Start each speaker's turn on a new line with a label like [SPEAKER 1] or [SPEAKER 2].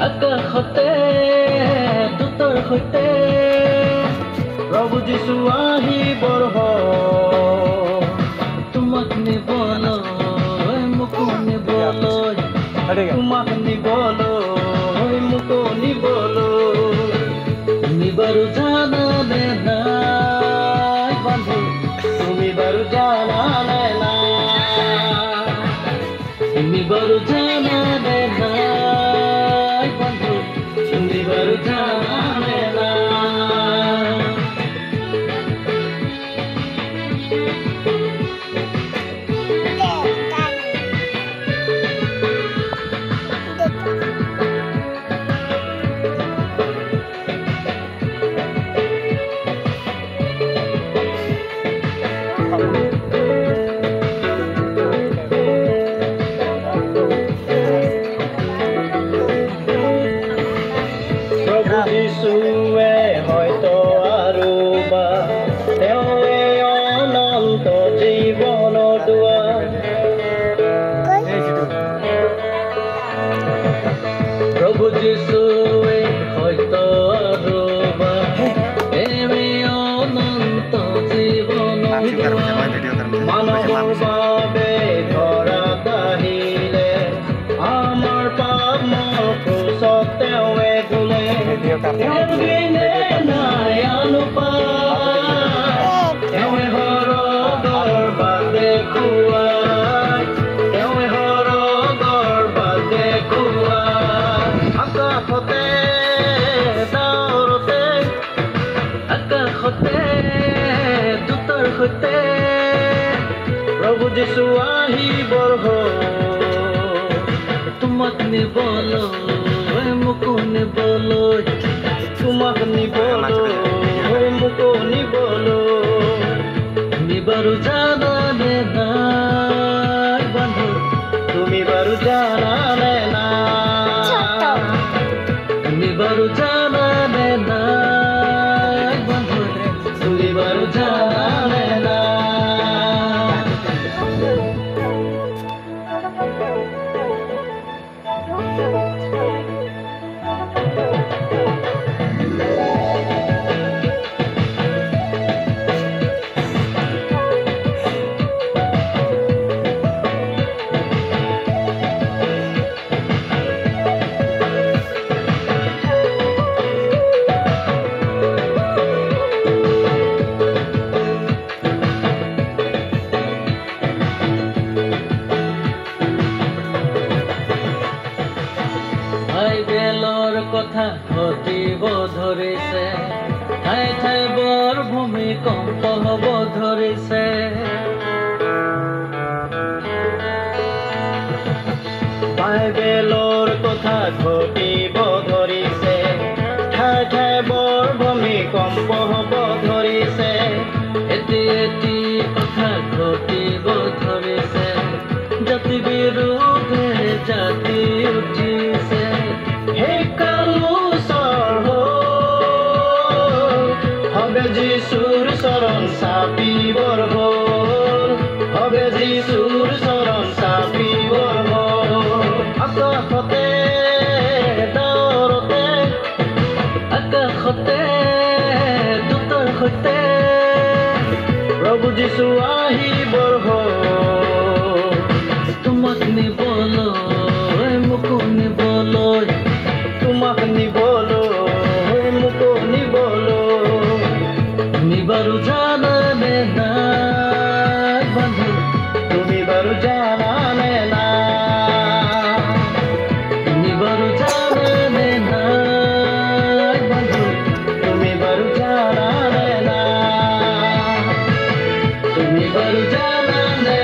[SPEAKER 1] আকাশতে দূতৰ সৈতে প্ৰভু যীশু আহিবৰ তোমাক নিবলৈ মোকো নিবলৈ তোমাক নিবলৈ মোকো নিবলৈ তুমি বাৰু জানানে নাই বন্ধু তুমি বাৰু জানানে নাই তুমি বাৰু জানানে নাই বন্ধু তুমি বাৰু জানানে নাই যিশুৱে হয়তো আৰু বা তেওঁৱে অনন্ত জীৱনৰ দুৱাৰ প্ৰভু যিশুৱে হয়তো আৰু বা তেওঁৱে অনন্ত জীৱনৰ দুৱাৰ মানৱৰ বাবে ধৰাত আহিলে আমাৰ পাপ ক্ৰুচত তেওঁৱে ধুলে নাই অনুপাত তেওঁৱে সৰগৰ বাদে খুৱাই তেওঁৱে সৰগৰ বাদে খুৱাই আকাশতে ডাৱৰতে আকাশতে দূতৰ সৈতে প্ৰভু যীশু আহিবৰ তোমাক নিবলৈ মোকো নিবলৈ তোমাক নিবলৈ মোকো নিবলৈ তুমি বাৰু জানানে নাই বন্ধু তুমি বাৰু জানানে নাই তুমি বাৰু জানানে নাই বন্ধু তুমি বাৰু জানানে নাই বাইবেলৰ কথা ঘটিব ধৰিছে ঠাই ঠাই বৰ ভূমিকম্প হ'ব ধৰিছে বাইবেলৰ কথা ঘটিব ধৰিছে ঠাই ঠাই বৰ ভূমিকম্প হ'ব ধৰিছে এটি এটি কথা ঘটিব ধৰিছে জাতি বিৰুদ্ধে জাতি উঠিছে হবে যিশুৰ চৰণ চাপিবৰ হবে যিশুৰ চৰণ চাপিবৰ আকাশতে ডাৱৰতে আকাশতে দূতৰ সৈতে প্ৰভু যীশু আহিবৰ তোমাক নিবলৈ মোকো নিবলৈ তোমাক নিবলৈ মোকো নিবলৈ তুমি বাৰু জানানে নাই বন্ধু তুমি বাৰু জানানে নাই তুমি বাৰু জানানে নাই বন্ধু তুমি বাৰু জানানে নাই তুমি নিবাৰু জানানে